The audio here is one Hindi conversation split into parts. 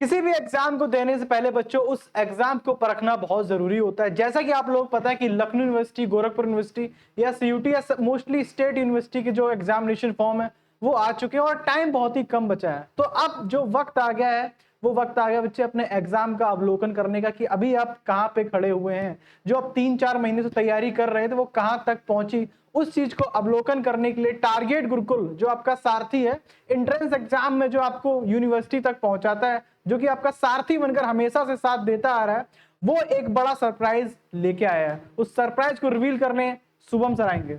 किसी भी एग्जाम को देने से पहले बच्चों उस एग्जाम को परखना बहुत जरूरी होता है। जैसा कि आप लोग पता है कि लखनऊ यूनिवर्सिटी, गोरखपुर यूनिवर्सिटी या सीयूटी या मोस्टली स्टेट यूनिवर्सिटी के जो एग्जामिनेशन फॉर्म है वो आ चुके हैं और टाइम बहुत ही कम बचा है। तो अब जो वक्त आ गया है वो वक्त आ गया बच्चे अपने एग्जाम का अवलोकन करने का कि अभी आप कहाँ पे खड़े हुए हैं। जो आप 3-4 महीने से तैयारी कर रहे थे वो कहाँ तक पहुंची, उस चीज को अवलोकन करने के लिए टारगेट गुरुकुल जो आपका सारथी है एंट्रेंस एग्जाम में, जो आपको यूनिवर्सिटी तक पहुंचाता है, जो कि आपका सारथी बनकर हमेशा से साथ देता आ रहा है, वो एक बड़ा सरप्राइज लेके आया है। उस सरप्राइज को रिवील करने शुभम सर आएंगे।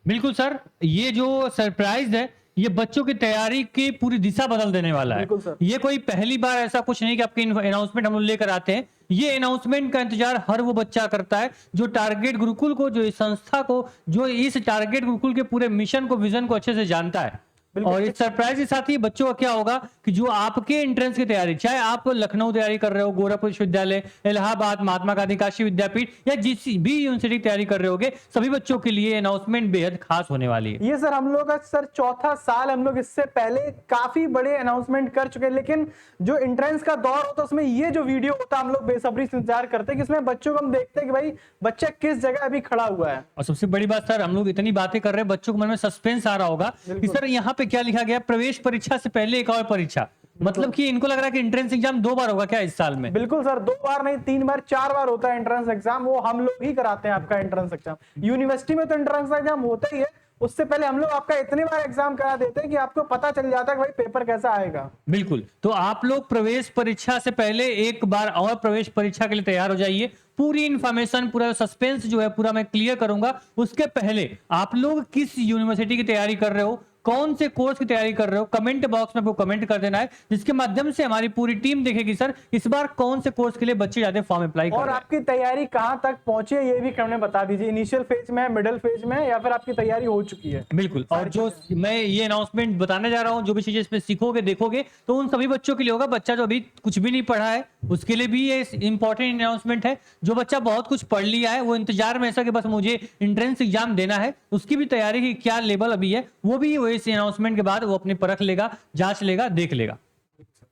बिल्कुल सर, ये जो सरप्राइज है ये बच्चों की तैयारी की पूरी दिशा बदल देने वाला है। बिल्कुल सर। ये कोई पहली बार ऐसा कुछ नहीं कि आपके अनाउंसमेंट हम लोग लेकर आते हैं। ये अनाउंसमेंट का इंतजार हर वो बच्चा करता है जो टारगेट गुरुकुल को, जो इस संस्था को, जो इस टारगेट गुरुकुल के पूरे मिशन को, विजन को अच्छे से जानता है। और इस सरप्राइज के साथ ही बच्चों का क्या होगा कि जो आपके एंट्रेंस की तैयारी, चाहे आप लखनऊ तैयारी कर रहे हो, गोरखपुर विश्वविद्यालय, इलाहाबाद, महात्मा गांधी काशी विद्यापीठ या जिस भी यूनिवर्सिटी की तैयारी कर रहे होगे, सभी बच्चों के लिए अनाउंसमेंट बेहद खास होने वाली है। ये सर हम लोग का सर चौथा साल, हम लोग इससे पहले काफी बड़े अनाउंसमेंट कर चुके हैं, लेकिन जो एंट्रेंस का दौर होता है उसमें ये जो वीडियो होता है हम लोग बेसब्री से इंतजार करते हैं कि इसमें बच्चों को हम देखते हैं कि भाई बच्चा किस जगह अभी खड़ा हुआ है। और सबसे बड़ी बात सर, हम लोग इतनी बातें कर रहे हैं, बच्चों के मन में सस्पेंस आ रहा होगा कि सर यहाँ पे क्या लिखा गया, प्रवेश परीक्षा से पहले एक और परीक्षा। मतलब कि इनको लग रहा है कि एंट्रेंस एग्जाम 2 बार होगा क्या इस साल में? बिल्कुल सर, 2 बार नहीं 3 बार 4 बार होता है एंट्रेंस एग्जाम। वो हम लोग ही कराते हैं आपका एंट्रेंस एग्जाम। यूनिवर्सिटी में तो एंट्रेंस एग्जाम होता ही है, उससे पहले हम लोग आपका इतने बार एग्जाम करा देते हैं कि आपको पता चल जाता है कि भाई पेपर कैसा आएगा। बिल्कुल, तो आप लोग प्रवेश परीक्षा से पहले एक बार और प्रवेश परीक्षा के लिए तैयार हो जाइए। पूरी इंफॉर्मेशन, पूरा सस्पेंस जो है पूरा मैं क्लियर करूंगा। उसके पहले आप लोग किस यूनिवर्सिटी की तैयारी कर रहे हो, कौन से कोर्स की तैयारी कर रहे हो, कमेंट बॉक्स में आपको कमेंट कर देना है, जिसके माध्यम से हमारी पूरी टीम देखेगी सर इस बार कौन से कोर्स के लिए बच्चे जाते फॉर्म अप्लाई कर और रहे हैं। आपकी तैयारी कहां तक पहुंची है ये भी हमें बता दीजिए। इनिशियल फेज में, मिडिल फेज में, या फिर आपकी तैयारी हो चुकी है? बिल्कुल, और जो मैं ये अनाउंसमेंट बताने जा रहा हूं, जो भी चीजें इसमें सीखोगे, देखोगे, तो उन सभी बच्चों के लिए होगा। बच्चा जो अभी कुछ भी नहीं पढ़ा है उसके लिए भी ये इंपॉर्टेंट अनाउंसमेंट है। जो बच्चा बहुत कुछ पढ़ लिया है, वो इंतजार में ऐसा कि बस मुझे एंट्रेंस एग्जाम देना है, उसकी भी तैयारी की क्या लेवल अभी है, वो भी वो इस अनाउंसमेंट के बाद वो अपनी परख लेगा, जांच लेगा, देख लेगा।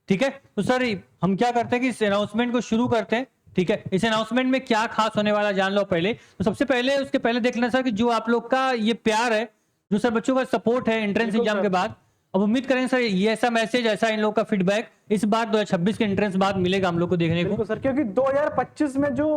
ठीक है, तो सर हम क्या करते हैं कि इस अनाउंसमेंट को शुरू करते हैं। ठीक है, इस अनाउंसमेंट में क्या खास होने वाला जान लो पहले। तो सबसे पहले उसके पहले देख लेना सर कि जो आप लोग का ये प्यार है, जो सर बच्चों का सपोर्ट है एंट्रेंस एग्जाम के बाद, अब उम्मीद करेंगे सर ये ऐसा मैसेज, ऐसा इन लोग का फीडबैक इस बार 2026 के एंट्रेंस बाद मिलेगा हम लोग को देखने को। सर क्योंकि 2025 में जो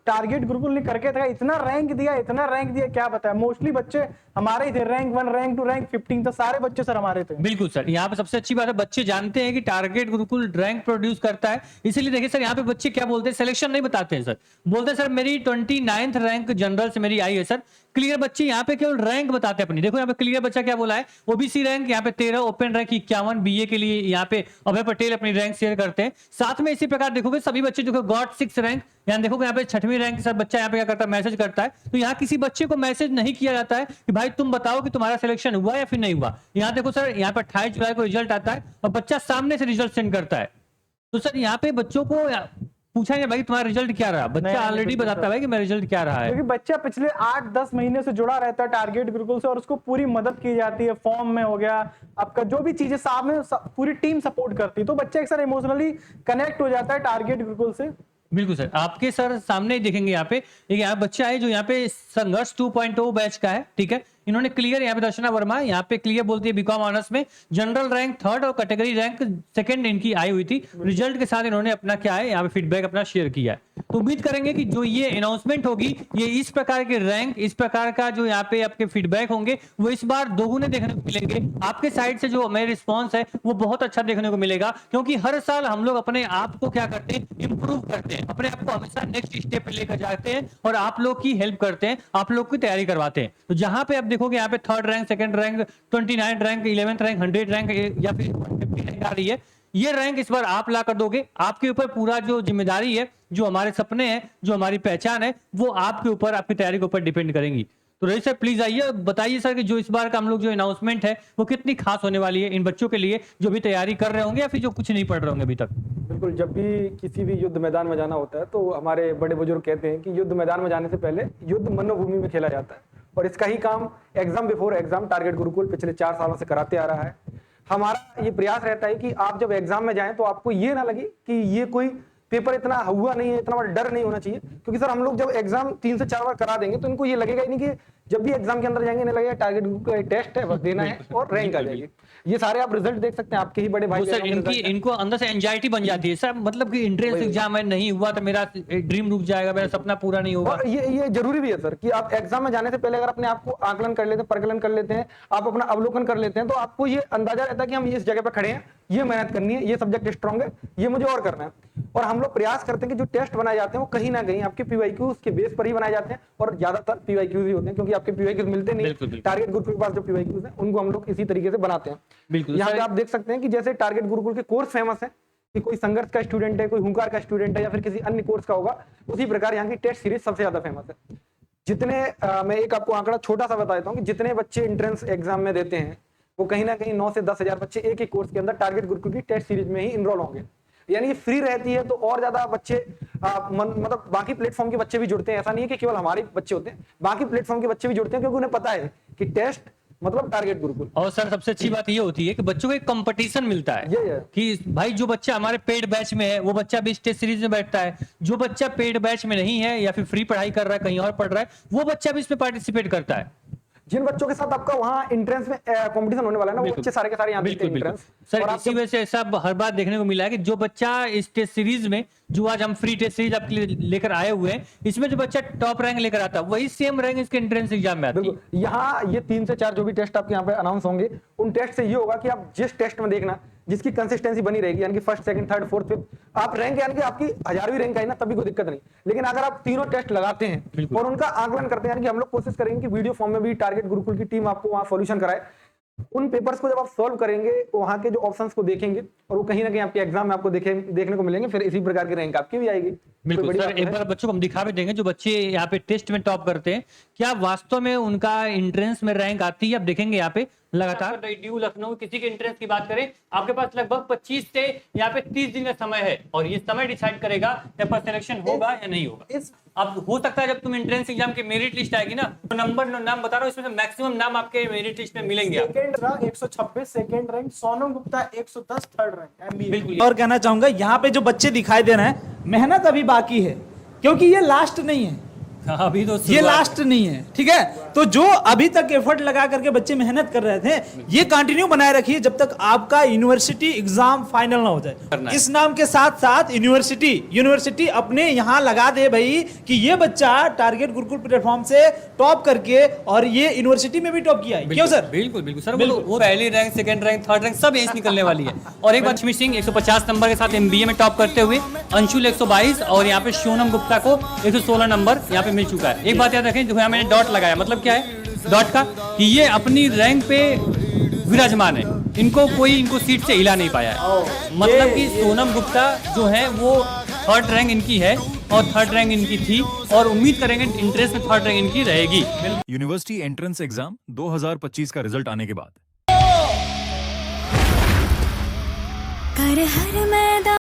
टारगेट गुरुकुल ने करके था, इतना रैंक दिया क्या बताया। मोस्टली बच्चे हमारे ही थे, रैंक 1, रैंक 2, रैंक 15 तक सारे बच्चे सर हमारे थे। बिल्कुल सर, यहाँ पे सबसे अच्छी बात है बच्चे जानते हैं कि टारगेट गुरुकुल रैंक प्रोड्यूस करता है। इसीलिए देखिए सर यहाँ पे बच्चे क्या बोलते हैं, सिलेक्शन नहीं बताते हैं सर, बोलते हैं सर मेरी 29th रैंक जनरल से मेरी आई है सर। क्लियर बच्चे यहाँ पे केवल रैंक बताते हैं अपनी। देखो यहाँ पे क्लियर बच्चा क्या बोला है, ओबीसी रैंक यहाँ पे 13, ओपन रैंक 51, बीए के लिए यहाँ पे अभय पटेल अपनी रैंक शेयर करते हैं। साथ में इसी प्रकार देखोगे सभी बच्चे देखो गॉट 6 रैंक, यहाँ देखोगे यहाँ पे 6वीं रैंक सर बच्चा यहाँ पे क्या करता है, मैसेज करता है। तो यहाँ किसी बच्चे को मैसेज नहीं किया जाता है कि भाई तुम बताओ कि तुम्हारा सिलेक्शन हुआ या फिर नहीं हुआ। यहाँ देखो सर, यहाँ पे 28 जुलाई को रिजल्ट आता है और बच्चा सामने से रिजल्ट सेंड करता है। तो सर यहाँ पे बच्चों को पूछा नहीं भाई तुम्हारा रिजल्ट क्या रहा, बच्चा ऑलरेडी बताता है कि मेरा रिजल्ट क्या रहा है, क्योंकि बच्चा पिछले 8-10 महीने से जुड़ा रहता है टारगेट गुरुकुल से और उसको पूरी मदद की जाती है। फॉर्म में हो गया आपका जो भी चीजें सामने पूरी टीम सपोर्ट करती है, तो बच्चा एक सर इमोशनली कनेक्ट हो जाता है टारगेट गुरुकुल से। बिल्कुल सर, आपके सर सामने ही देखेंगे यहाँ पे एक यहाँ बच्चा है जो यहाँ पे संघर्ष 2.0 बैच का है। ठीक है, इन्होंने क्लियर, यहाँ पे दर्शना वर्मा यहाँ पे क्लियर बोलती है बीकॉम ऑनर्स में, जनरल रैंक 3rd और कैटेगरी रैंक 2nd इनकी आई हुई थी। रिजल्ट के साथ इन्होंने अपना क्या है यहाँ पे फीडबैक अपना शेयर किया है। तो उम्मीद करेंगे कि जो ये अनाउंसमेंट होगी, ये इस प्रकार के रैंक, इस प्रकार का जो यहाँ पे आपके फीडबैक होंगे वो इस बार दोगुने देखने को मिलेंगे। आपके साइड से जो मेरे रिस्पॉन्स है वो बहुत अच्छा देखने को मिलेगा, क्योंकि हर साल हम लोग अपने आप को क्या करते हैं, इंप्रूव करते हैं, अपने आप को हमेशा नेक्स्ट स्टेप पे लेकर जाते हैं और आप लोग की हेल्प करते हैं, आप लोग की तैयारी करवाते हैं। तो जहां पे आप देखोगे यहाँ पे 3rd rank, 2nd rank, 29 rank, 11th rank, 100 rank या फिर 150 रैंक आ रही है, ये रैंक इस बार आप ला कर दोगे। आपके ऊपर पूरा जो जिम्मेदारी है, जो हमारे सपने हैं, जो हमारी पहचान है, वो आपके ऊपर, आपकी तैयारी के ऊपर डिपेंड करेंगी। तो रही सर प्लीज आइए बताइए सर कि जो इस बार का हम लोग जो अनाउंसमेंट है वो कितनी खास होने वाली है इन बच्चों के लिए जो भी तैयारी कर रहे होंगे या फिर जो कुछ नहीं पढ़ रहे होंगे अभी तक। बिल्कुल, जब भी किसी भी युद्ध मैदान में जाना होता है तो हमारे बड़े बुजुर्ग कहते हैं कि युद्ध मैदान में जाने से पहले युद्ध मनोभूमि में खेला जाता है, और इसका ही काम exam before exam target Gurukul पिछले 4 सालों से कराते आ रहा है। हमारा ये प्रयास रहता है कि आप जब एग्जाम में जाएं तो आपको ये ना लगे कि ये कोई पेपर इतना हुआ नहीं है, इतना बड़ा डर नहीं होना चाहिए, क्योंकि सर हम लोग जब एग्जाम 3 से 4 बार करा देंगे तो इनको ये लगेगा ही नहीं कि जब भी एग्जाम के अंदर जाएंगे इन्हें लगेगा टारगेट ग्रुप का टेस्ट है, बस देना है और रैंक आ जाएगी। ये सारे आप रिजल्ट देख सकते हैं, आपके ही बड़े भाई वो सर इनको अंदर से एंजाइटी बन जाती है सर, मतलब कि एंट्रेंस एग्जाम है, नहीं हुआ तो मेरा ड्रीम रुक जाएगा, मेरा सपना पूरा नहीं होगा। और ये जरूरी भी है सर कि आप एग्जाम में जाने से पहले अगर अपने आप को आकलन कर लेते हैं, परकलन कर लेते हैं, आप अपना अवलोकन कर लेते हैं, तो आपको ये अंदाजा रहता है कि हम इस जगह पर खड़े हैं, ये मेहनत करनी है, ये सब्जेक्ट स्ट्रॉन्ग है, ये मुझे और करना है। और हम लोग प्रयास करते हैं कि जो टेस्ट बनाए जाते हैं वो कहीं ना कहीं आपके पीवाईक्यूज के बेस पर ही बनाए जाते हैं, और ज्यादातर पीवाईक्यूज ही होते हैं, क्योंकि आपके पीवाईक्यूज मिलते नहीं। टारगेट ग्रुप के पास जो पीवाईक्यूज हैं उनको हम लोग इसी तरीके से बनाते हैं। बिल्कुल यहाँ पे आप देख सकते हैं कि जैसे टारगेट गुरुकुल के कोर्स फेमस है कि कोई संघर्ष का स्टूडेंट है, कोई हुंकार का स्टूडेंट है, या फिर किसी अन्य कोर्स का होगा, उसी प्रकार यहाँ की टेस्ट सीरीज सबसे ज्यादा फेमस है। जितने मैं एक आपको आंकड़ा छोटा सा बता देता हूँ कि जितने बच्चे एंट्रेंस एग्जाम में देते हैं वो कहीं ना कहीं 9 से 10 हजार बच्चे एक ही कोर्स के अंदर टारगेट गुरुकुल की टेस्ट सीरीज में ही इनरोल होंगे। यानी कि फ्री रहती है तो और ज्यादा बच्चे मतलब बाकी प्लेटफॉर्म के बच्चे भी जुड़ते हैं। ऐसा नहीं है कि केवल हमारे बच्चे होते हैं, बाकी प्लेटफॉर्म के बच्चे भी जुड़ते हैं, क्योंकि उन्हें पता है कि टेस्ट मतलब टारगेट गुरुकुल। और सर सबसे अच्छी बात ये होती है कि बच्चों को एक कंपटीशन मिलता है ये कि भाई जो बच्चा हमारे पेड बैच में है वो बच्चा भी टेस्ट सीरीज में बैठता है, जो बच्चा पेड बैच में नहीं है या फिर फ्री पढ़ाई कर रहा है, कहीं और पढ़ रहा है, वो बच्चा भी इसमें पार्टिसिपेट करता है। जिन बच्चों के साथ आपका वहाँ एंट्रेंस में कंपटीशन होने वाला है ना, वो बच्चे सारे के सारे यहाँ देते हैं एंट्रेंस। सर इसी वजह से ऐसा हर बार देखने को मिला है कि जो बच्चा इस टेस्ट सीरीज में, जो आज हम फ्री टेस्ट सीरीज आपके लिए लेकर आए हुए हैं, इसमें जो बच्चा टॉप रैंक लेकर आता है वही सेम रैंक इसके एंट्रेंस एग्जाम में आती है। यहाँ ये 3 से 4 जो भी टेस्ट आपके यहाँ पे अनाउंस होंगे, उन टेस्ट से ये होगा कि आप जिस टेस्ट में देखना जिसकी कंसिस्टेंसी बनी रहेगी, यानी कि first, second, third, fourth, fifth, आप रैंक यानी कि आपकी 1000वीं रैंक आई ना तब भी कोई दिक्कत नहीं। लेकिन अगर आप तीनों टेस्ट लगाते हैं और उनका आकलन करते हैं, यानी कि हम लोग कोशिश करेंगे कि वीडियो फॉर्म में भी टारगेट गुरुकुल की टीम आपको वहां सॉल्यूशन कराए, उन पेपर्स को जब आप सॉल्व करेंगे, वहां के जो ऑप्शंस को देखेंगे और वो कहीं ना कहीं आपके एग्जाम में आपको देखने को मिलेंगे, फिर इसी प्रकार की रैंक आपकी भी आएगी। बिल्कुल सर, एक बार बच्चों को हम दिखा भी देंगे, जो बच्चे यहाँ पे टेस्ट में टॉप करते हैं क्या वास्तव में उनका एंट्रेंस में रैंक आती है, आप देखेंगे यहाँ पे लगातार। ड्यू लखनऊ किसी के एंट्रेंस की बात करें, आपके पास लगभग 25 से यहाँ पे 30 दिन का समय है, और ये समय डिसाइड करेगा जब पर सिलेक्शन होगा या नहीं होगा। अब हो सकता है जब तुम एंट्रेंस एग्जाम की मेरिट लिस्ट आएगी ना, तो नाम बता रहा हूँ, इसमें से मैक्सिमम नाम आपके मेरिट लिस्ट में मिलेंगे। Second rank 126 second rank, Sonam Gupta 110 third rank MBA. बिल्कुल। और कहना चाहूंगा यहाँ पे जो बच्चे दिखाई दे रहे हैं, मेहनत अभी बाकी है, क्योंकि ये लास्ट नहीं है, अभी तो ये लास्ट नहीं है, ठीक है। तो जो अभी तक एफर्ट लगा करके बच्चे मेहनत कर रहे थे, ये कंटिन्यू बनाए रखिए जब तक आपका यूनिवर्सिटी एग्जाम फाइनल ना हो जाए। इस नाम के साथ साथ यूनिवर्सिटी अपने यहाँ लगा दे भाई कि ये बच्चा टारगेट गुरुकुल प्लेटफॉर्म से टॉप करके और ये यूनिवर्सिटी में भी टॉप किया है। क्यों सर? बिल्कुल सर, वो पहली rank, second rank, third rank सब यहीं निकलने वाली है। और एक बार लक्ष्मी सिंह 150 नंबर के साथ एमबीए में टॉप करते हुए, अंशुल 122 और यहाँ पे सोनम गुप्ता को 116 नंबर यहाँ पे मिल चुका है। एक बात याद रखें, जो मैंने डॉट लगाया, मतलब क्या है डॉट का, कि ये अपनी रैंक पे विराजमान है, इनको सीट से हिला नहीं पाया है। मतलब कि सोनम गुप्ता जो है वो थर्ड रैंक इनकी है और थर्ड रैंक इनकी थी, और उम्मीद करेंगे इंट्रेंस में थर्ड रैंक इनकी रहेगी। यूनिवर्सिटी एंट्रेंस एग्जाम 2025 का रिजल्ट आने के बाद कर हर मैदान।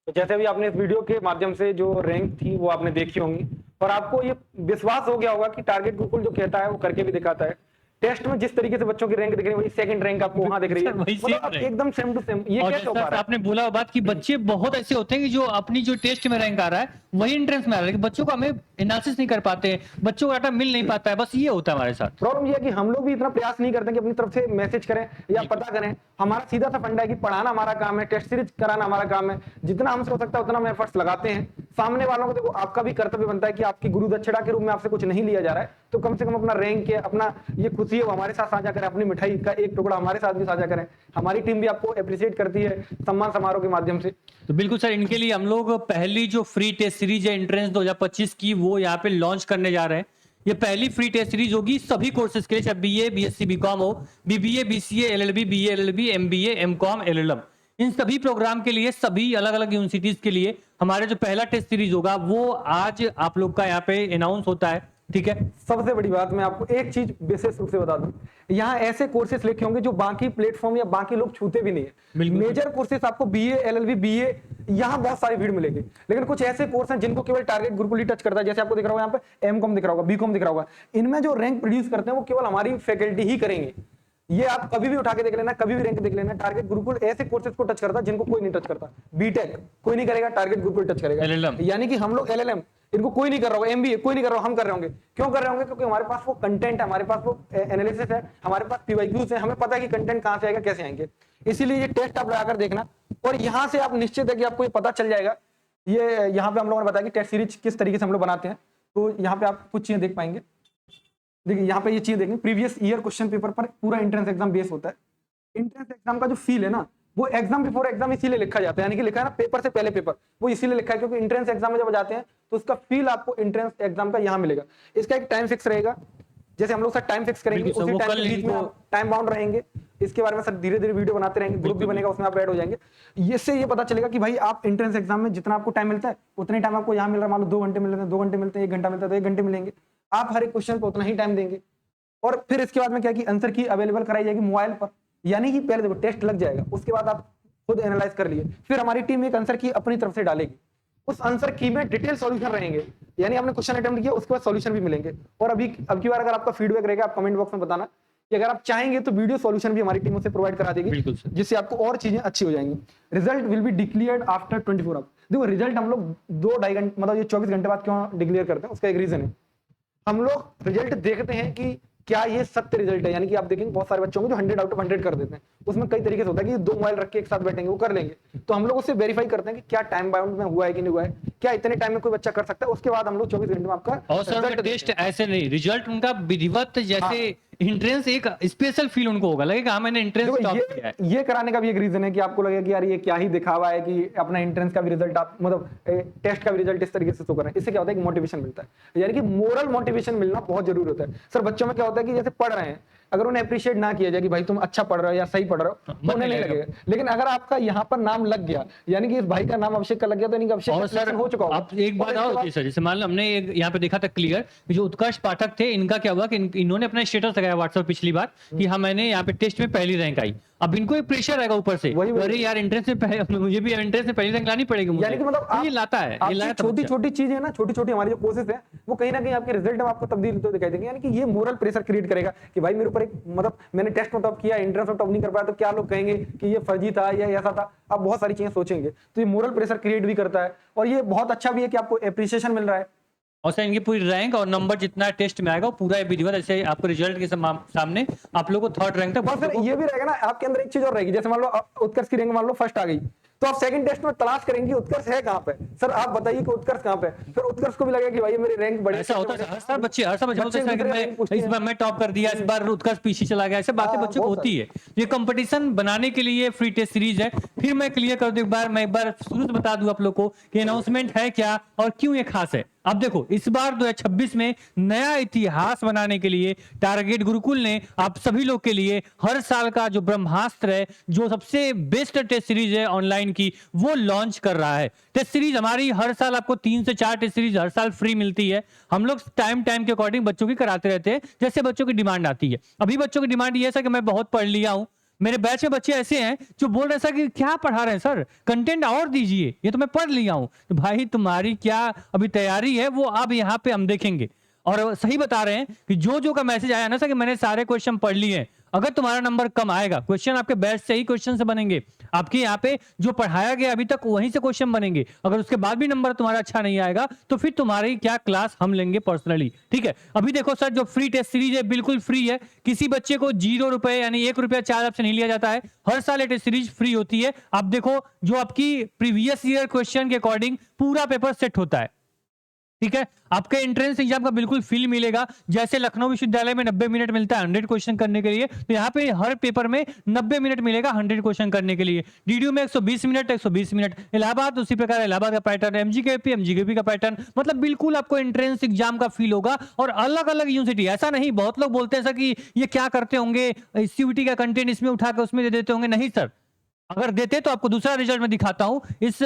तो जैसे भी आपने इस वीडियो के माध्यम से जो रैंक थी वो आपने देखी होंगी, और आपको ये विश्वास हो गया होगा कि टारगेट गुरुकुल जो कहता है वो करके भी दिखाता है। टेस्ट में जिस तरीके से बच्चों की रैंक दिख रही है, वही सेकंड रैंक आपको वहां दिख रही है, मतलब एकदम सेम टू सेम। ये कैसे हो पा रहा है? आपने बोला बात कि बच्चे बहुत ऐसे होते हैं कि जो अपनी जो टेस्ट में रैंक आ रहा है वही एंट्रेंस में आ रहा है, लेकिन बच्चों को हमें एनालिसिस नहीं कर पाते, बच्चों को डाटा मिल नहीं पाता है, बस ये होता है हमारे साथ। प्रॉब्लम ये है कि हम लोग भी इतना प्रयास नहीं करते कि अपनी तरफ से मैसेज करें या पता करें। हमारा सीधा सा फंडा है कि पढ़ाना हमारा काम है, टेस्ट सीरीज कराना हमारा काम है, जितना हमसे हो सकता है उतना हम एफर्ट्स लगाते हैं। सामने वालों को देखो, आपका भी कर्तव्य बनता है कि आपकी गुरु दक्षिणा के रूप में आपसे कुछ नहीं लिया जा रहा है, तो कम से कम अपना रैंक के, अपना ये खुशी है वो हमारे साथ साझा करें, अपनी मिठाई का एक टुकड़ा हमारे साथ भी साझा करें। हमारी टीम भी आपको अप्रिशिएट करती है सम्मान समारोह के माध्यम से। तो बिल्कुल सर, इनके लिए हम लोग पहली जो फ्री टेस्ट सीरीज है एंट्रेंस 2025 की, वो यहाँ पे लॉन्च करने जा रहे हैं। ये पहली फ्री टेस्ट सीरीज होगी सभी कोर्सेज के लिए, चाहे बीए, बीएससी, बीकॉम हो, BBA, BCA, LLB, BA, LLB, MBA, MCom, LLM, इन सभी प्रोग्राम के लिए, सभी अलग अलग यूनिवर्सिटीज के लिए हमारे जो पहला टेस्ट सीरीज होगा वो आज आप लोग का यहाँ पे अनाउंस होता है। ठीक है, सबसे बड़ी बात मैं आपको एक चीज विशेष रूप से बता दूं, यहाँ ऐसे कोर्सेज लिखे होंगे जो बाकी प्लेटफॉर्म या बाकी लोग छूते भी नहीं है। मेजर कोर्सेज आपको बीए, एलएलबी, बीए, यहाँ बहुत सारी भीड़ मिलेगी, लेकिन कुछ ऐसे कोर्स हैं जिनको केवल टारगेट गुरुकुल ही टच करता है। जैसे आपको दिख रहा होगा यहाँ पे एमकॉम दिख रहा होगा, बीकॉम दिख रहा होगा, इनमें जो रैंक प्रोड्यूस करते हैं वो केवल हमारी फैकल्टी ही करेंगे। ये आप कभी भी उठा के देख लेना, कभी भी रैंक देख लेना, टारगेट गुरुकुल ऐसे कोर्सेज को टच करता है जिनको कोई नहीं टच करता। बीटेक कोई नहीं करेगा, टारगेट गुरुकुल टच करेगा। LLM यानी कि हम लोग LLM इनको कोई नहीं कर रहा होगा, MBA कोई नहीं कर रहा होगा, हम कर रहे होंगे। क्यों कर रहे होंगे? क्योंकि हमारे पास वो कंटेंट है, हमारे पास वो एनालिसिस है, हमारे पास PYQs है, हमें पता है कि कंटेंट कहां से आएगा, कैसे आएंगे। इसीलिए ये टेस्ट आप लगाकर देखना, और यहां से आप निश्चित है कि आपको ये पता चल जाएगा। ये यहाँ पे हम लोगों ने बताया कि टेस्ट सीरीज किस तरीके से हम लोग बनाते हैं, तो यहाँ पे आप कुछ चीजें देख पाएंगे। देखिए यहाँ पे ये चीज देखेंगे, प्रीवियस ईयर क्वेश्चन पेपर पर पूरा एंट्रेंस एग्जाम बेस होता है। एंट्रेंस एग्जाम का जो फील है ना, वो एग्जाम बिफोर एग्जाम इसीलिए लिखा जाता है, यानी कि लिखा है ना पेपर से पहले पेपर, वो इसीलिए लिखा है क्योंकि एंट्रेंस एग्जाम में जब जाते हैं तो उसका फील आपको एंट्रेंस एग्जाम का यहाँ मिलेगा। इसका एक टाइम फिक्स रहेगा, जैसे हम लोग सर टाइम फिक्स करेंगे, बिल्कुल सर, उसी वो टाइम कल के बीच में इनको- आप टाइम बाउंड रहेंगे। इसके बारे में सर धीरे धीरे वीडियो बनाते रहेंगे, ग्रुप भी बनेगा, उसमें आप ऐड हो जाएंगे। इससे ये पता चलेगा कि भाई आप एंट्रेंस एग्जाम में जितना आपको टाइम मिलता है उतने टाइम आपको यहाँ मिल रहा है। मान लो 2 घंटे मिल रहे हैं, 2 घंटे मिलते हैं, 1 घंटा मिलता है तो 1 घंटे मिलेंगे। आप हर एक क्वेश्चन पर उतना ही टाइम देंगे। और फिर इसके बाद में क्या कि आंसर की अवेलेबल कराई जाएगी मोबाइल पर, यानी कि पहले देखो टेस्ट लग जाएगा, उसके बाद आप खुद एनालाइज कर लिए, फिर हमारी टीम एक आंसर की अपनी तरफ से डालेगी। उस आंसर की में डिटेल सॉल्यूशन रहेंगे, यानी आपने क्वेश्चन अटेम्प्ट किया उसके बाद सॉल्यूशन भी मिलेंगे। और अब की बार अगर आपका फीडबैक रहेगा, आप कमेंट बॉक्स में बताना कि अगर आप चाहेंगे तो वीडियो सॉल्यूशन भी हमारी टीम से प्रोवाइड करा देगी, बिल्कुल सर। जिससे आपको और चीजें अच्छी हो जाएंगी। Result will be declared after 24 hour. देखो रिजल्ट हम लोग 2-2.5 घंटे मतलब ये 24 घंटे बाद क्यों डिक्लेयर करते हैं, उसका एक रीजन है। हम लोग रिजल्ट देखते हैं कि क्या ये सत्य रिजल्ट है, यानी कि आप देखेंगे बहुत सारे बच्चों को जो 100 आउट ऑफ 100 कर देते हैं, उसमें कई तरीके से होता है कि 2 मोबाइल रख के एक साथ बैठेंगे, वो कर लेंगे। तो हम लोग उससे वेरीफाई करते हैं कि क्या टाइम बाउंड में हुआ है कि नहीं हुआ है, क्या इतने टाइम में कोई बच्चा कर सकता है। उसके बाद हम लोग 24 घंटे में आपका और सर उनका result टेस्ट देखते हैं। ऐसे नहीं, रिजल्ट उनका विधिवत जैसे एंट्रेंस एक स्पेशल फील उनको होगा, लगेगा हाँ मैंने एंट्रेंस देखो टॉप किया है। ये कराने का भी एक रीजन है कि आपको लगेगा कि यार ये क्या ही दिखावा है कि अपना एंट्रेंस का भी रिजल्ट आप मतलब टेस्ट का भी रिजल्ट इस तरीके से शो कर रहे हैं। इससे क्या होता है कि मोटिवेशन मिलता है, यानी कि मोरल मोटिवेशन मिलना बहुत जरूरी होता है। सर बच्चों में क्या होता है कि जैसे पढ़ रहे हैं, अगर उन्हें अप्रिशिएट ना किया जाए कि भाई तुम अच्छा पढ़ रहे हो या सही पढ़ रहे हो, तो उन्हें नहीं लगेगा। लेकिन अगर आपका यहाँ पर नाम लग गया, यानी कि इस भाई का नाम अभिषेक का लग गया, तो इनका अभिषेक और का सर selection हो चुका होगा। आप एक बात और और इसके होती है सर, जैसे मान लो हमने यहाँ पे देखा था क्लियर, जो उत्कर्ष पाठक थे इनका क्या हुआ कि इन्होंने अपना स्टेटस लगाया व्हाट्सएप पिछली बार कि हाँ मैंने यहाँ पे टेस्ट में पहली रैंक आई। अब इनको एक प्रेशर आएगा ऊपर से, वही- अरे यार एंट्रेंस में मुझे भी एंट्रेंस में पहली रैंक लानी पड़ेगी मुझे। यानी कि मतलब तो ये लाता है, ये लाता छोटी बच्चा। छोटी चीजें ना, छोटी छोटी हमारी जो कोर्सेज है वो कहीं ना कहीं आपके रिजल्ट में आपको तब्दील तो दिखाई देंगे। यानी कि ये मोरल प्रेशर क्रिएट करेगा कि भाई मेरे ऊपर एक मतलब मैंने टेस्ट में टॉप किया, एंट्रेंस में टॉप नहीं कर पाया, तो क्या लोग कहेंगे कि ये फर्जी था या ऐसा था। आप बहुत सारी चीजें सोचेंगे, तो ये मोरल प्रेशर क्रिएट भी करता है। और ये बहुत अच्छा भी है कि आपको अप्रिसिएशन मिल रहा है। और सर इनकी पूरी रैंक और नंबर जितना टेस्ट में आएगा वो पूरा विधिवत ऐसे आपको रिजल्ट के सामने आप लोगों को 3rd रैंक तक। और फिर ये भी रहेगा ना आपके अंदर एक चीज और रहेगी, जैसे मान लो उत्कर्ष की रैंक मान लो फर्स्ट आ गई, तो आप सेकंड टेस्ट में तलाश करेंगे उत्कर्ष है कहां पे। सर आप बताइए कि उत्कर्ष कहां पे, फिर उत्कर्ष को भी लगेगा कि भाई ये मेरी रैंक बढ़ी। ऐसा होता है हर साल बच्चे बोलते बच्चे हैं कि कितने रैंक पूछते मैं इस हैं। बार मैं टॉप कर दिया, इस बार उत्कर्ष पीछे चला गया, ऐसे बातें हाँ, बच्चों को बहुत होती है। ये कंपटीशन बनाने के लिए फ्री टेस्ट सीरीज है। फिर मैं क्लियर कर दूं मैं एक बार शुरू से बता दूं आप लोग को कि अनाउंसमेंट है क्या और क्यों ये खास है। अब देखो इस बार 2026 में नया इतिहास बनाने के लिए टारगेट गुरुकुल ने आप सभी लोग के लिए हर साल का जो ब्रह्मास्त्र है, जो सबसे बेस्ट टेस्ट सीरीज है ऑनलाइन की, वो लॉन्च कर रहा है। टेस्ट सीरीज हमारी हर साल आपको 3 से 4 टेस्ट सीरीज हर साल फ्री मिलती है। हम लोग टाइम के अकॉर्डिंग बच्चों की कराते रहते हैं, जैसे बच्चों की डिमांड आती है। अभी बच्चों की डिमांड ये है कि मैं बहुत पढ़ लिया हूं। मेरे बैच में बच्चे ऐसे हैं जो बोल रहे हैं सर कि क्या पढ़ा रहे हैं सर, कंटेंट और दीजिए, ये तो मैं पढ़ लिया हूं। तो भाई तुम्हारी क्या अभी तैयारी है वो अब यहाँ पे हम देखेंगे। और सही बता रहे हैं कि जो का मैसेज आया ना सर कि मैंने सारे क्वेश्चन पढ़ लिए हैं, अगर तुम्हारा नंबर कम आएगा, क्वेश्चन आपके बैच से ही क्वेश्चन से बनेंगे, आपके यहाँ पे जो पढ़ाया गया अभी तक वहीं से क्वेश्चन बनेंगे। अगर उसके बाद भी नंबर तुम्हारा अच्छा नहीं आएगा तो फिर तुम्हारी क्या क्लास हम लेंगे पर्सनली, ठीक है। अभी देखो सर जो फ्री टेस्ट सीरीज है बिल्कुल फ्री है, किसी बच्चे को 0 रुपए यानी 1 रुपया चार्ज आपसे नहीं लिया जाता है। हर साल ये टेस्ट सीरीज फ्री होती है। आप देखो जो आपकी प्रीवियस ईयर क्वेश्चन के अकॉर्डिंग पूरा पेपर सेट होता है, ठीक है। आपके एंट्रेंस एग्जाम का बिल्कुल फील मिलेगा, जैसे लखनऊ विश्वविद्यालय में 90 मिनट मिलता है 100 क्वेश्चन करने के लिए, तो यहाँ पे हर पेपर में 90 मिनट मिलेगा 100 क्वेश्चन करने के लिए। डीडीयू में 120 मिनट 120 मिनट। इलाहाबाद उसी प्रकार इलाहाबाद का पैटर्न, एमजीकेपी का पैटर्न, मतलब बिल्कुल आपको एंट्रेंस एग्जाम का फील होगा। और अलग अलग यूनिवर्सिटी, ऐसा नहीं बहुत लोग बोलते हैं सर कि ये क्या करते होंगे, सीयूटी का कंटेंट इसमें उठा के उसमें दे देते होंगे। नहीं सर, अगर देते तो आपको दूसरा रिजल्ट में दिखाता हूं। इस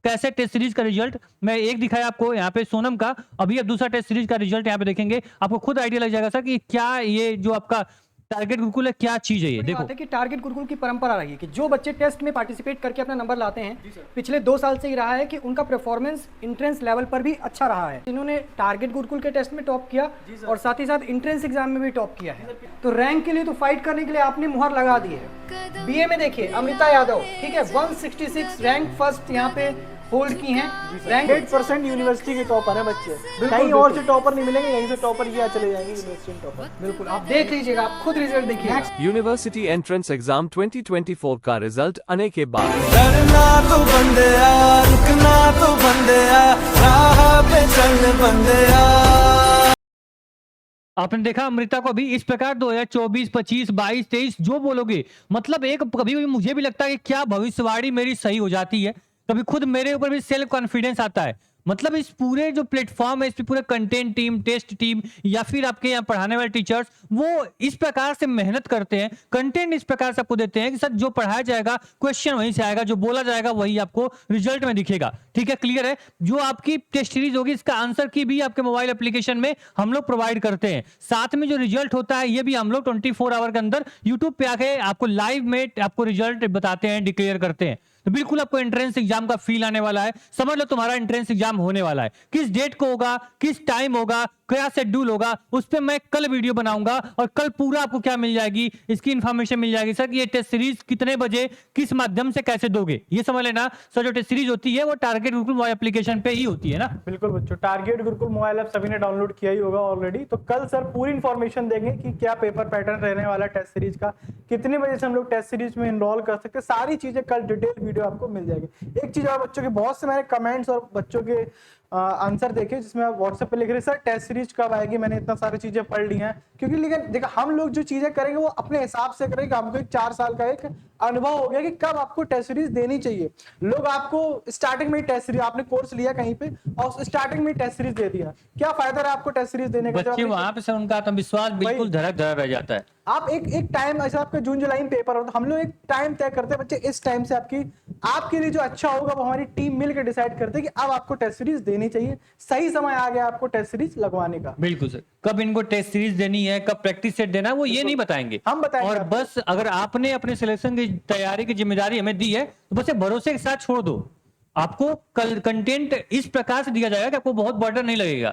कैसे टेस्ट सीरीज का रिजल्ट मैं एक दिखाया आपको यहाँ पे सोनम का, अभी अब दूसरा टेस्ट सीरीज का रिजल्ट यहाँ पे देखेंगे, आपको खुद आइडिया लग जाएगा सर कि क्या ये जो आपका टारगेट गुरुकुल है, क्या चीज है ये? बड़ी देखो बात है कि टारगेट गुरुकुल की परंपरा रही है कि जो बच्चे टेस्ट में पार्टिसिपेट करके अपना नंबर लाते हैं, पिछले 2 साल से ही रहा है कि उनका परफॉर्मेंस एंट्रेंस लेवल पर भी अच्छा रहा है। इन्होंने टारगेट गुरुकुल के टेस्ट में टॉप किया और साथ ही साथ एंट्रेंस एग्जाम में भी टॉप किया है। तो रैंक के लिए तो फाइट करने के लिए आपने मुहर लगा दी है। बीए में देखिए अमृता यादव, ठीक है, 166 रैंक फर्स्ट यहाँ पे होल्ड की हैं। रैंक 100% यूनिवर्सिटी के टॉपर हैं बच्चे, कहीं और से टॉपर नहीं मिलेंगे, यहीं से टॉपर ये चले जाएंगे यूनिवर्सिटी टॉपर। बिल्कुल, आप देख लीजिएगा, आप खुद रिजल्ट देखिएगा। यूनिवर्सिटी एंट्रेंस एग्जाम 2024 का रिजल्ट आने के बाद डरना तो बंदया, रुकना तो बंदया, राह पे चल बंदया। आपने देखा अमृता को भी इस प्रकार 2024, 25, 22, 23 जो बोलोगे, मतलब एक कभी कभी मुझे भी लगता है कि क्या भविष्यवाणी मेरी सही हो जाती है, कभी खुद मेरे ऊपर भी सेल्फ कॉन्फिडेंस आता है। मतलब इस पूरे जो प्लेटफॉर्म है, इस पे पूरे कंटेंट टीम, टेस्ट टीम या फिर आपके यहाँ पढ़ाने वाले टीचर्स, वो इस प्रकार से मेहनत करते हैं, कंटेंट इस प्रकार से आपको देते हैं कि सर जो पढ़ाया जाएगा क्वेश्चन वहीं से आएगा, जो बोला जाएगा वही आपको रिजल्ट में दिखेगा। ठीक है, क्लियर है? जो आपकी टेस्ट सीरीज होगी इसका आंसर की भी आपके मोबाइल एप्लीकेशन में हम लोग प्रोवाइड करते हैं। साथ में जो रिजल्ट होता है ये भी हम लोग 24 आवर के अंदर यूट्यूब पे आके आपको लाइव में आपको रिजल्ट बताते हैं, डिक्लेयर करते हैं। तो बिल्कुल आपको एंट्रेंस एग्जाम का फील आने वाला है। समझ लो तुम्हारा एंट्रेंस एग्जाम होने वाला है। किस डेट को होगा, किस टाइम होगा, क्या शेड्यूल होगा, उस पर मैं कल वीडियो बनाऊंगा और कल पूरा आपको क्या मिल जाएगी, इसकी इंफॉर्मेशन मिल जाएगी। सर ये टेस्ट सीरीज कितने बजे, किस माध्यम से कैसे दोगे, ये समझ लेना। सर जो टेस्ट सीरीज होती है वो टारगेट गुरुकुल मोबाइल एप्लीकेशन पे ही होती है ना। बिल्कुल बच्चों, टारगेट गुरुकुल मोबाइल ऐप सभी ने डाउनलोड किया ही होगा ऑलरेडी। तो कल सर पूरी इंफॉर्मेशन देंगे कि क्या पेपर पैटर्न रहने वाला टेस्ट सीरीज का, कितने बजे से हम लोग टेस्ट सीरीज में इनरोल कर सकते हैं, सारी चीजें कल डिटेल वीडियो आपको मिल जाएगी। एक चीज और बच्चों के बहुत से मैंने कमेंट्स और बच्चों के आंसर देखे जिसमें आप व्हाट्सएप पे लिख रहे सर टेस्ट सीरीज कब आएगी, मैंने इतना सारी चीजें पढ़ ली हैं। क्योंकि लेकिन देखो हम लोग जो चीजें करेंगे वो अपने हिसाब से करेंगे। हमको एक 4 साल का एक अनुभव हो गया कि कब आपको टेस्ट सीरीज देनी चाहिए। लोग आपको स्टार्टिंग में टेस्ट सीरीज, आपने कोर्स लिया कहीं पे और स्टार्टिंग में टेस्ट सीरीज दे दिया, क्या फायदा रहा आपको टेस्ट सीरीज देने का? बच्चे वहां पे सर उनका आत्मविश्वास बिल्कुल धड़क धड़क रह जाता है। आप एक टाइम, ऐसा आपका जून जुलाई में पेपर होता है, हम लोग एक टाइम तय करते हैं बच्चे, इस टाइम से आपके लिए जो अच्छा होगा वो हमारी टीम मिलकर डिसाइड करते हैं कि अब आपको टेस्ट सीरीज देनी चाहिए। सही समय आ गया आपको टेस्ट सीरीज लगवाने का। बिल्कुल सर, कब इनको टेस्ट सीरीज देनी है, कब प्रैक्टिस सेट देना है, वो ये नहीं बताएंगे, हम बताएंगे और आपको। बस अगर आपने अपने सिलेक्शन की तैयारी की जिम्मेदारी हमें दी है तो बस भरोसे के साथ छोड़ दो। आपको कल कंटेंट इस प्रकार से दिया जाएगा कि आपको बहुत बर्डन नहीं लगेगा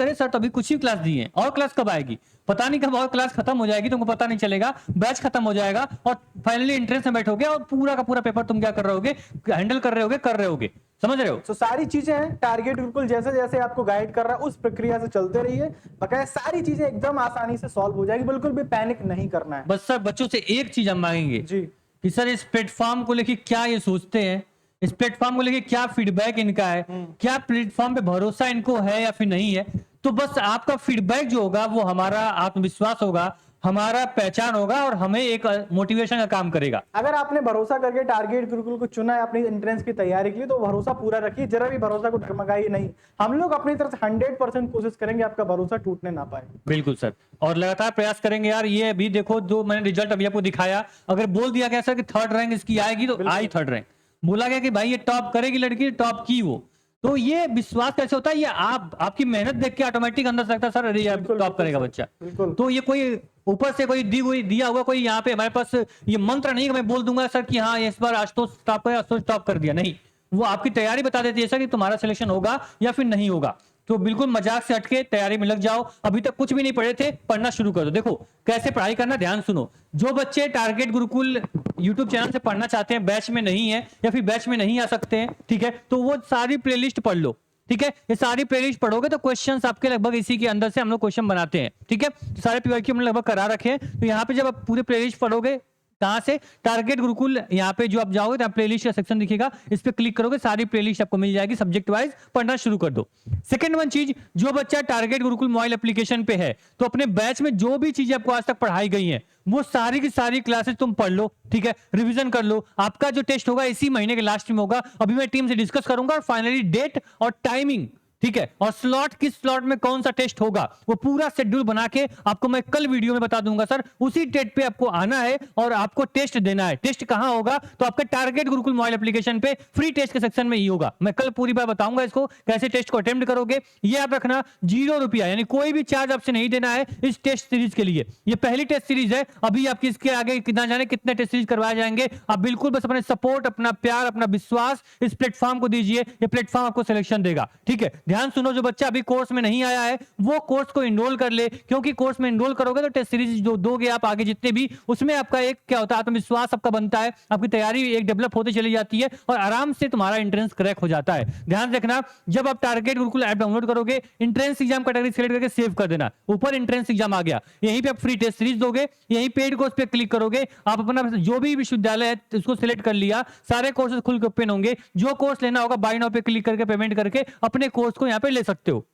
अरे सर तो अभी कुछ ही क्लास दी है और क्लास कब आएगी, पता नहीं कब और क्लास खत्म हो जाएगी, तुमको पता नहीं चलेगा, बैच खत्म हो जाएगा और फाइनली एंट्रेंस में बैठोगे और पूरा का पूरा पेपर तुम क्या कर रहे होगे, हैंडल कर रहे होगे। समझ रहे हो? तो सारी चीजें हैं, टारगेट गुरुकुल जैसे जैसे आपको गाइड कर रहा है उस प्रक्रिया से चलते रहिए, बकाया सारी चीजें एकदम आसानी से सॉल्व हो जाएगी। बिल्कुल भी पैनिक नहीं करना है। बस सर बच्चों से एक चीज हम मांगेंगे जी कि सर इस प्लेटफॉर्म को लेके क्या ये सोचते हैं, इस प्लेटफॉर्म को लेके क्या फीडबैक इनका है, क्या प्लेटफॉर्म पे भरोसा इनको है या फिर नहीं है। तो बस आपका फीडबैक जो होगा वो हमारा आत्मविश्वास होगा, हमारा पहचान होगा और हमें एक मोटिवेशन का काम करेगा। अगर आपने भरोसा करके टारगेट गुरुकुल को चुना है अपनी एंट्रेंस की तैयारी के लिए तो भरोसा पूरा रखिए, जरा भी भरोसा को डगमगाइए नहीं। हम लोग अपनी तरफ से 100% कोशिश करेंगे आपका भरोसा टूटने ना पाए। बिल्कुल सर, और लगातार प्रयास करेंगे यार। ये अभी देखो जो मैंने रिजल्ट अभी आपको दिखाया, अगर बोल दिया गया सर कि 3rd रैंक इसकी आएगी तो आई 3rd रैंक, बोला गया कि भाई ये टॉप करेगी लड़की, टॉप की वो, तो ये विश्वास कैसे होता है? ये आपकी मेहनत देख के ऑटोमेटिक अंदर से लगता है सर अरे यार टॉप करेगा बच्चा। तो ये कोई ऊपर से कोई दिया हुआ कोई यहाँ पे हमारे पास ये मंत्र नहीं कि मैं बोल दूंगा सर कि हाँ इस बार आशुतोष टॉप कर दिया, नहीं, वो आपकी तैयारी बता देती है सर कि तुम्हारा सिलेक्शन होगा या फिर नहीं होगा। तो बिल्कुल मजाक से हटके तैयारी में लग जाओ। अभी तक कुछ भी नहीं पढ़े थे, पढ़ना शुरू कर दो। देखो कैसे पढ़ाई करना, ध्यान सुनो। जो बच्चे टारगेट गुरुकुल यूट्यूब चैनल से पढ़ना चाहते हैं, बैच में नहीं है या फिर बैच में नहीं आ सकते हैं, ठीक है, तो वो सारी प्लेलिस्ट पढ़ लो। ठीक है, ये सारी प्लेलिस्ट पढ़ोगे तो क्वेश्चंस आपके लगभग इसी के अंदर से हम लोग क्वेश्चन बनाते हैं। ठीक है, तो सारे पीवाईक्यू हमने लगभग करा रखे हैं। तो यहाँ पे जब आप पूरे प्लेलिस्ट पढ़ोगे, कहां से, टारगेट गुरुकुल, यहाँ पे जो आप जाओगे तो प्लेलिस्ट का सेक्शन दिखेगा, इस पे क्लिक करोगे, सारी प्लेलिस्ट आपको मिल जाएगी, सब्जेक्ट वाइज पढ़ना शुरू कर दो। सेकंड वन चीज, जो बच्चा टारगेट गुरुकुल मोबाइल एप्लीकेशन पे है तो अपने बैच में जो भी चीजें आपको आज तक पढ़ाई गई हैं वो सारी की सारी क्लासेस तुम पढ़ लो। ठीक है, रिवीजन कर लो। आपका जो टेस्ट होगा इसी महीने के लास्ट में होगा, अभी मैं टीम से डिस्कस करूंगा और फाइनली डेट और टाइमिंग ठीक है, और स्लॉट किस स्लॉट में कौन सा टेस्ट होगा वो पूरा शेड्यूल बना के आपको मैं कल वीडियो में बता दूंगा सर। उसी डेट पे आपको आना है और आपको टेस्ट देना है। टेस्ट कहां होगा? तो आपके टारगेट गुरुकुल मोबाइल एप्लीकेशन पे फ्री टेस्ट के सेक्शन में ही होगा। मैं कल पूरी बात बताऊंगा इसको कैसे टेस्ट को अटेम्प्ट करोगे। ये आप रखना, 0 रुपया, यानी कोई भी चार्ज आपसे नहीं देना है इस टेस्ट सीरीज के लिए। ये पहली टेस्ट सीरीज है, अभी आपकी इसके आगे कितना जाने कितने टेस्ट सीरीज करवाए जाएंगे। आप बिल्कुल बस अपने सपोर्ट, अपना प्यार, अपना विश्वास इस प्लेटफॉर्म को दीजिए। ये प्लेटफॉर्म आपको सिलेक्शन देगा। ठीक है, ध्यान सुनो, जो बच्चा अभी कोर्स में नहीं आया है वो कोर्स को इनरोल कर ले, क्योंकि कोर्स में इनरोल करोगे तो टेस्ट सीरीज जो दोगे आप आगे जितने भी, उसमें आपका एक क्या होता है, आत्मविश्वास आपका बनता है, आपकी तैयारी एक डेवलप होती चली जाती है और आराम से तुम्हारा एंट्रेंस क्रैक हो जाता है। ध्यान रखना, जब आप टारगेट गुरुकुल ऐप डाउनलोड करोगे, एंट्रेंस एग्जाम कैटेगरी सेलेक्ट करके सेव कर देना। ऊपर एंट्रेंस एग्जाम आ गया, यहीं पे आप फ्री टेस्ट सीरीज दोगे, यहीं पेड कोर्स पे क्लिक करोगे। आप अपना जो भी विश्वविद्यालय है उसको सिलेक्ट कर लिया, सारे कोर्सेज खुल के ओपन होंगे। जो कोर्स लेना होगा बाय नाउ पे क्लिक करके पेमेंट करके अपने कोर्स को यहाँ पे ले सकते हो।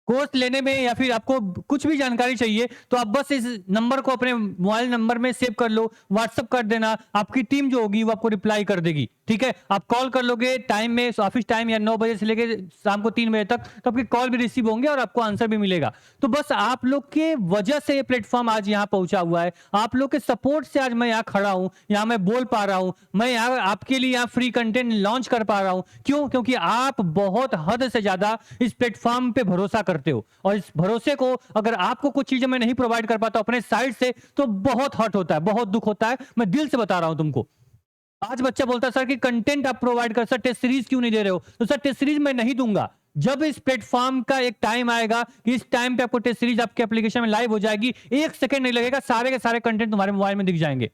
कोर्स लेने में या फिर आपको कुछ भी जानकारी चाहिए तो आप बस इस नंबर को अपने मोबाइल नंबर में सेव कर लो, व्हाट्सएप कर देना, आपकी टीम जो होगी वो आपको रिप्लाई कर देगी। ठीक है, आप कॉल कर लोगे टाइम में, ऑफिस टाइम या 9 बजे से लेके शाम को 3 बजे तक, तो आपके कॉल भी रिसीव होंगे और आपको आंसर भी मिलेगा। तो बस आप लोग के वजह से ये प्लेटफॉर्म आज यहाँ पहुंचा हुआ है, आप लोग के सपोर्ट से आज मैं यहाँ खड़ा हूं, यहाँ मैं बोल पा रहा हूं, मैं यहाँ आपके लिए यहाँ फ्री कंटेंट लॉन्च कर पा रहा हूं। क्यों? क्योंकि आप बहुत हद से ज्यादा इस प्लेटफॉर्म पे भरोसा करते हो, और इस भरोसे को अगर आपको कुछ चीजें मैं नहीं प्रोवाइड कर पाता अपने साइड से तो बहुत हर्ट होता है, बहुत दुख होता है। मैं दिल से बता रहा हूं तुमको। आज बच्चा बोलता है सर कि कंटेंट आप प्रोवाइड कर, सर टेस्ट सीरीज क्यों नहीं दे रहे हो? तो सर टेस्ट सीरीज मैं नहीं दूंगा। जब इस प्लेटफॉर्म का एक टाइम आएगा कि इस टाइम पे आपको टेस्ट सीरीज आपके एप्लीकेशन में लाइव हो जाएगी, 1 सेकंड नहीं लगेगा, सारे के सारे कंटेंट तुम्हारे मोबाइल में दिख जाएंगे।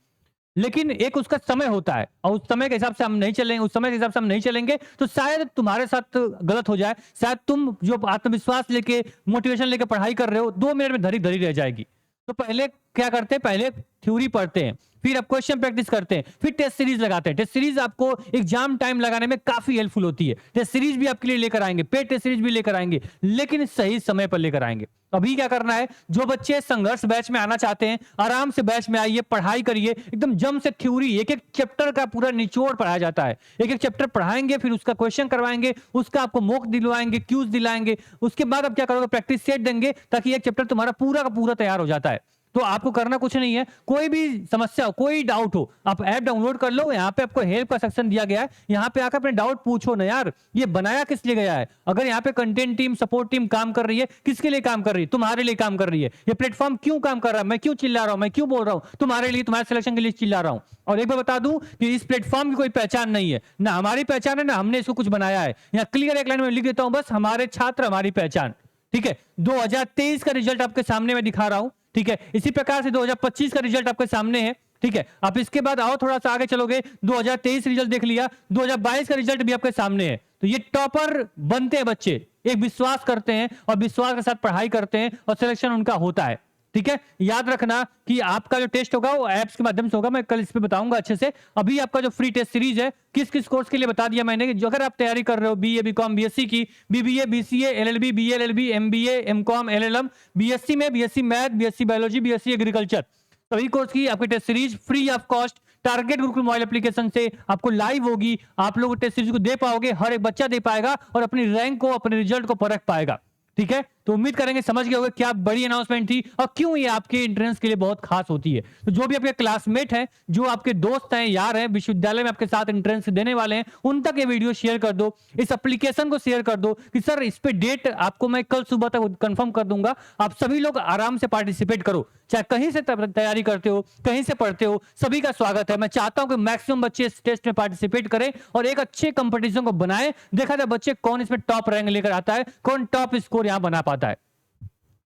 लेकिन एक उसका समय होता है और उस समय के हिसाब से हम नहीं चलेंगे, उस समय के हिसाब से हम नहीं चलेंगे तो शायद तुम्हारे साथ गलत हो जाए। शायद तुम जो आत्मविश्वास लेके, मोटिवेशन लेके पढ़ाई कर रहे हो, 2 मिनट में धरी धरी रह जाएगी। तो पहले क्या करते हैं? पहले थ्योरी पढ़ते हैं, फिर आप क्वेश्चन प्रैक्टिस करते हैं, फिर टेस्ट सीरीज लगाते हैं। टेस्ट सीरीज आपको एग्जाम टाइम लगाने में काफी हेल्पफुल होती है। टेस्ट सीरीज भी आपके लिए लेकर आएंगे, पेड टेस्ट सीरीज भी लेकर आएंगे, लेकिन सही समय पर लेकर आएंगे। अभी क्या करना है, जो बच्चे संघर्ष बैच में आना चाहते हैं आराम से बैच में आइए, पढ़ाई करिए, एकदम जम से थ्योरी, एक एक चैप्टर का पूरा निचोड़ पढ़ाया जाता है। एक एक चैप्टर पढ़ाएंगे, फिर उसका क्वेश्चन करवाएंगे, उसका आपको मॉक दिलवाएंगे, क्यूज दिलाएंगे। उसके बाद आप क्या करोगे, प्रैक्टिस सेट देंगे ताकि एक चैप्टर तुम्हारा पूरा का पूरा तैयार हो जाता है। तो आपको करना कुछ नहीं है, कोई भी समस्या हो, कोई डाउट हो, आप ऐप डाउनलोड कर लो, यहाँ पे आपको हेल्प का सेक्शन दिया गया है, यहाँ पे आकर अपने डाउट पूछो ना यार। ये बनाया किस लिए गया है? अगर यहाँ पे कंटेंट टीम, सपोर्ट टीम काम कर रही है, किसके लिए काम कर रही है? तुम्हारे लिए काम कर रही है। ये प्लेटफॉर्म क्यों काम कर रहा है? मैं क्यों चिल्ला रहा हूं, मैं क्यों बोल रहा हूं? तुम्हारे लिए, तुम्हारे सिलेक्शन के लिए चिल्ला रहा हूं। और एक बार बता दूं कि इस प्लेटफॉर्म की कोई पहचान नहीं है, ना हमारी पहचान है, ना हमने इसको कुछ बनाया है। यहाँ क्लियर एक लाइन में लिख देता हूं, बस हमारे छात्र हमारी पहचान। ठीक है, 2023 का रिजल्ट आपके सामने मैं दिखा रहा हूं। ठीक है, इसी प्रकार से 2025 का रिजल्ट आपके सामने है। ठीक है, आप इसके बाद आओ थोड़ा सा आगे चलोगे, 2023 रिजल्ट देख लिया, 2022 का रिजल्ट भी आपके सामने है। तो ये टॉपर बनते हैं बच्चे, एक विश्वास करते हैं और विश्वास के साथ पढ़ाई करते हैं और सिलेक्शन उनका होता है। ठीक है, याद रखना कि आपका जो टेस्ट होगा वो ऐप्स के माध्यम से होगा, मैं कल इस पे बताऊंगा अच्छे से। अभी आपका जो फ्री टेस्ट सीरीज है, किस किस कोर्स के लिए बता दिया मैंने। जो अगर आप तैयारी कर रहे हो बीए, बीकॉम, बीएससी की, BBA, BCA, LLB, BLLB, MBA, MCom, LLM, BSc में BSc math, BSc biology, BSc agriculture, सभी कोर्स की आपकी test series free of cost target Gurukul mobile application से आपको लाइव होगी। आप लोग टेस्ट सीरीज को दे पाओगे, हर एक बच्चा दे पाएगा और अपनी रैंक को, अपने रिजल्ट को परख पाएगा। ठीक है, तो उम्मीद करेंगे समझ गए होंगे क्या बड़ी अनाउंसमेंट थी और क्यों ये आपके एंट्रेंस के लिए बहुत खास होती है। तो जो भी आपके क्लासमेट हैं, जो आपके दोस्त हैं, यार हैं, विश्वविद्यालय में आपके साथ एंट्रेंस देने वाले हैं, उन तक ये वीडियो शेयर कर दो, इस एप्लीकेशन को शेयर कर दो कि सर इस पे डेट आपको मैं कल सुबह तक कंफर्म कर दूंगा। आप सभी लोग आराम से पार्टिसिपेट करो, चाहे कहीं से तैयारी करते हो, कहीं से पढ़ते हो, सभी का स्वागत है। मैं चाहता हूं कि मैक्सिमम बच्चे इस टेस्ट में पार्टिसिपेट करें और एक अच्छे कंपटीशन को बनाएं। देखा जाए बच्चे कौन इसमें टॉप रैंक लेकर आता है, कौन टॉप स्कोर यहां बना पाता है।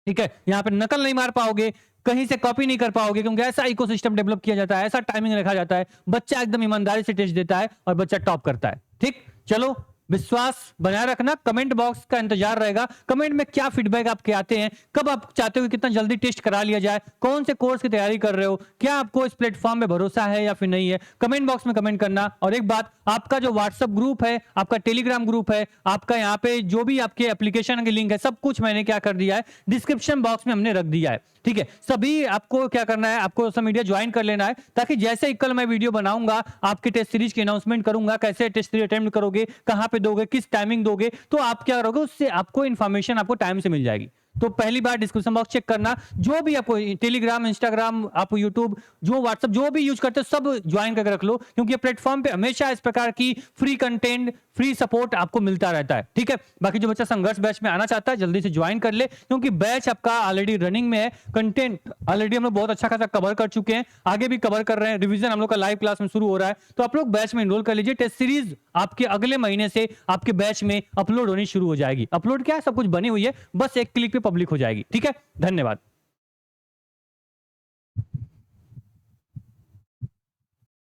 ठीक है, यहां पे नकल नहीं मार पाओगे, कहीं से कॉपी नहीं कर पाओगे, क्योंकि ऐसा इकोसिस्टम डेवलप किया जाता है, ऐसा टाइमिंग रखा जाता है, बच्चा एकदम ईमानदारी से टेस्ट देता है और बच्चा टॉप करता है। ठीक, चलो विश्वास बनाए रखना। कमेंट बॉक्स का इंतजार रहेगा, कमेंट में क्या फीडबैक आपके आते हैं, कब आप चाहते हो कि कितना जल्दी टेस्ट करा लिया जाए, कौन से कोर्स की तैयारी कर रहे हो, क्या आपको इस प्लेटफॉर्म में भरोसा है या फिर नहीं है, कमेंट बॉक्स में कमेंट करना। और एक बात, आपका जो व्हाट्सएप ग्रुप है, आपका टेलीग्राम ग्रुप है, आपका यहाँ पे जो भी आपके एप्लीकेशन के लिंक है, सब कुछ मैंने क्या कर दिया है, डिस्क्रिप्शन बॉक्स में हमने रख दिया है। ठीक है, सभी आपको क्या करना है, आपको सोशल मीडिया ज्वाइन कर लेना है, ताकि जैसे ही कल मैं वीडियो बनाऊंगा, आपके टेस्ट सीरीज की अनाउंसमेंट करूंगा, कैसे टेस्ट सीरीज अटेम्प्ट करोगे, कहां पे दोगे, किस टाइमिंग दोगे, तो आप क्या करोगे, उससे आपको इन्फॉर्मेशन आपको टाइम से मिल जाएगी। तो पहली बार डिस्क्रिप्शन बॉक्स चेक करना, जो भी आपको टेलीग्राम, इंस्टाग्राम, आप यूट्यूब, जो व्हाट्सएप, जो भी यूज करते हो सब ज्वाइन करके रख लो, क्योंकि प्लेटफॉर्म पे हमेशा इस प्रकार की फ्री कंटेंट, फ्री सपोर्ट आपको मिलता रहता है, ठीक है। बाकी जो बच्चा संघर्ष बैच में आना चाहता है जल्दी से ज्वाइन कर ले, क्योंकि बैच आपका ऑलरेडी रनिंग में है, कंटेंट ऑलरेडी हम लोग बहुत अच्छा खासा कवर कर चुके हैं, आगे भी कवर कर रहे हैं, रिवीजन हम लोग का लाइव क्लास में शुरू हो रहा है, तो आप लोग बैच में एनरोल कर लीजिए। टेस्ट सीरीज आपके अगले महीने से आपके बैच में अपलोड होनी शुरू हो जाएगी। अपलोड क्या है, सब कुछ बनी हुई है, बस एक क्लिक पे पब्लिक हो जाएगी, ठीक है। धन्यवाद।